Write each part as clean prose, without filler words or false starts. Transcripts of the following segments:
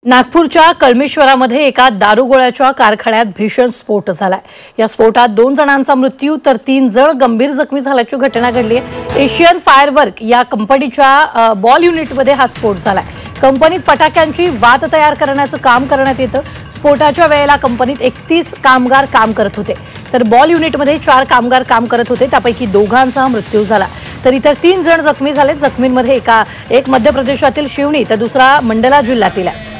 नागपूरच्या कळमेश्वरामध्ये एका दारुगोळ्याच्या कारखान्यात भीषण स्फोट झालाय। या स्फोटात 2 जणांचा मृत्यू तर 3 जण गंभीर जखमी झाल्याची घटना घडली आहे। एशियन फायरवर्क या कंपनीच्या बॉल युनिटमध्ये हा स्फोट झालाय। कंपनीत फटाक्यांची वात तयार करण्याचं काम करण्यात येतं। स्फोटाच्या वेळेला कंपनीत 31 कामगार काम करत होते, तर बॉल युनिटमध्ये 4 कामगार काम करत होते। त्यापैकी 2घांचा मृत्यू झाला, तर इतर 3 जण जखमी झाले। जखमींमध्ये एक मध्य प्रदेशातील शिवणी तर दुसरा मंडला जिल्ह्यातील आहे।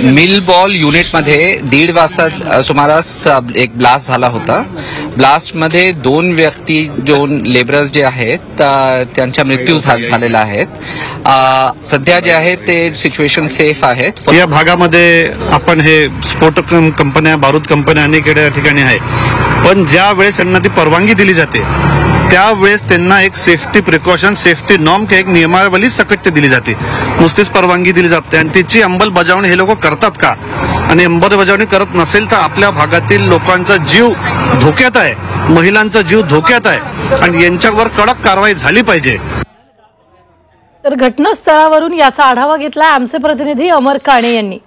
मिल बॉल युनिटमध्ये 1:30 वाजता सुमारास एक ब्लास्ट झाला होता। ब्लास्टमध्ये 2 व्यक्ती 2 लेबरर्स जे आहेत त्यांचा मृत्यू झालेला आहे। सध्या जे आहे ते सिच्युएशन सेफ आहे। या भागामध्ये आपण हे स्फोटक कंपन्या बारूद कंपन्या अनेक ठिकाणी आहे, पण ज्या वेळेस त्यांना ती परवानगी दिली जाते त्यावेळेस त्यांना एक सेफ्टी प्रिकॉशन सेफ्टी नॉर्म एक नियमावली सकट दिली जाते। नुसतीच परवानगी दिली जाते आणि त्याची अंमलबजावणी हे लोक करतात का, आणि अंमलबजावणी करत नसेल तर आपल्या भागातील लोकांचा जीव धोक्यात आहे, महिलांचा जीव धोक्यात आहे आणि यांच्यावर कडक कारवाई झाली पाहिजे। तर घटनास्थळावरून याचा आढावा घेतला आमचे प्रतिनिधी अमर काणे यांनी।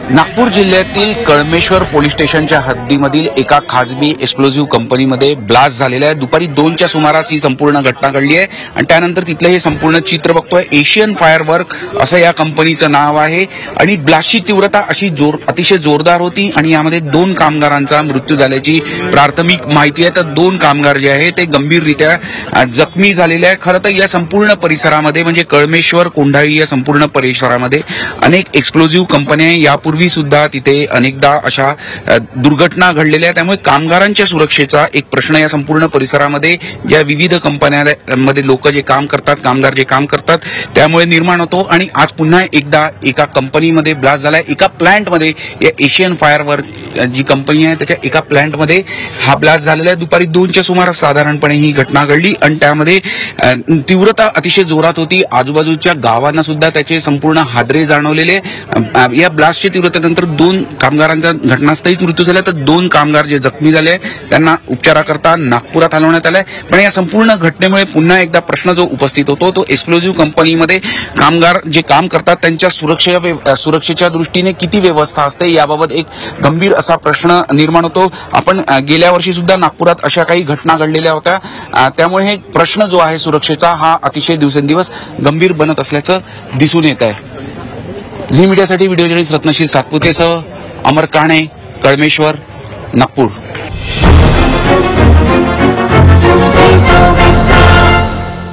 नागपूर जिल्ह्यातील कळमेश्वर पोलीस स्टेशनच्या हद्दीमधील एका खाजगी एक्सप्लोजिव्ह कंपनीमध्ये ब्लास्ट झालेला आहे। दुपारी 2च्या सुमारास ही संपूर्ण घटना घडली आहे आणि त्यानंतर तिथलं हे संपूर्ण चित्र बघतोय। एशियन फायरवर्क असं या कंपनीचं नाव आहे आणि ब्लास्टची तीव्रता अतिशय जोरदार होती आणि यामध्ये 2 कामगारांचा मृत्यू झाल्याची प्राथमिक माहिती आहे। तर 2 कामगार जे आहे ते गंभीररित्या जखमी झालेले आहे। खरं तर या संपूर्ण परिसरामध्ये म्हणजे कळमेश्वर कोंढाळी या संपूर्ण परिसरामध्ये अनेक एक्सप्लोजिव्ह कंपन्या यापूर्वी सुद्धा तिथे अनेकदा अशा दुर्घटना घडलेल्या आहेत। त्यामुळे कामगारांच्या सुरक्षेचा एक प्रश्न या संपूर्ण परिसरामध्ये ज्या विविध कंपन्यांमध्ये लोक जे काम करतात कामगार जे काम करतात त्यामुळे निर्माण होतो। आणि आज पुन्हा एकदा एका कंपनीमध्ये ब्लास्ट झालाय। एका प्लांटमध्ये या एशियन फायरवर्क जी कंपनी आहे त्याच्या एका प्लांटमध्ये हा ब्लास्ट झालेला आहे। दुपारी 2च्या सुमारास साधारणपणे ही घटना घडली आणि त्यामध्ये तीव्रता अतिशय जोरात होती। आजूबाजूच्या गावांना सुद्धा त्याचे संपूर्ण हादरे जाणवलेले। या ब्लास्टच्या तीव्रतेनंतर 2 कामगारांचा घटनास्थळीच मृत्यू झाला, तर 2 कामगार जे जखमी झाले त्यांना उपचाराकरता नागपुरात हलवण्यात आलंय। पण या संपूर्ण घटनेमुळे पुन्हा एकदा प्रश्न जो उपस्थित होतो तो एक्सप्लोजिव्ह कंपनीमध्ये कामगार जे काम करतात त्यांच्या सुरक्षेच्या दृष्टीने किती व्यवस्था असते याबाबत एक गंभीर असा प्रश्न निर्माण होतो। आपण गेल्या वर्षी सुद्धा नागपुरात अशा काही घटना घडलेल्या होत्या, त्यामुळे हे प्रश्न जो आहे सुरक्षेचा हा अतिशय दिवसेंदिवस गंभीर बनत असल्याचं दिसून येत आहे। झी मीडियासाठी व्हिडिओ जर्नलिस्ट रत्नशील सातपुतेसह अमर काणे, कळमेश्वर, नागपूर।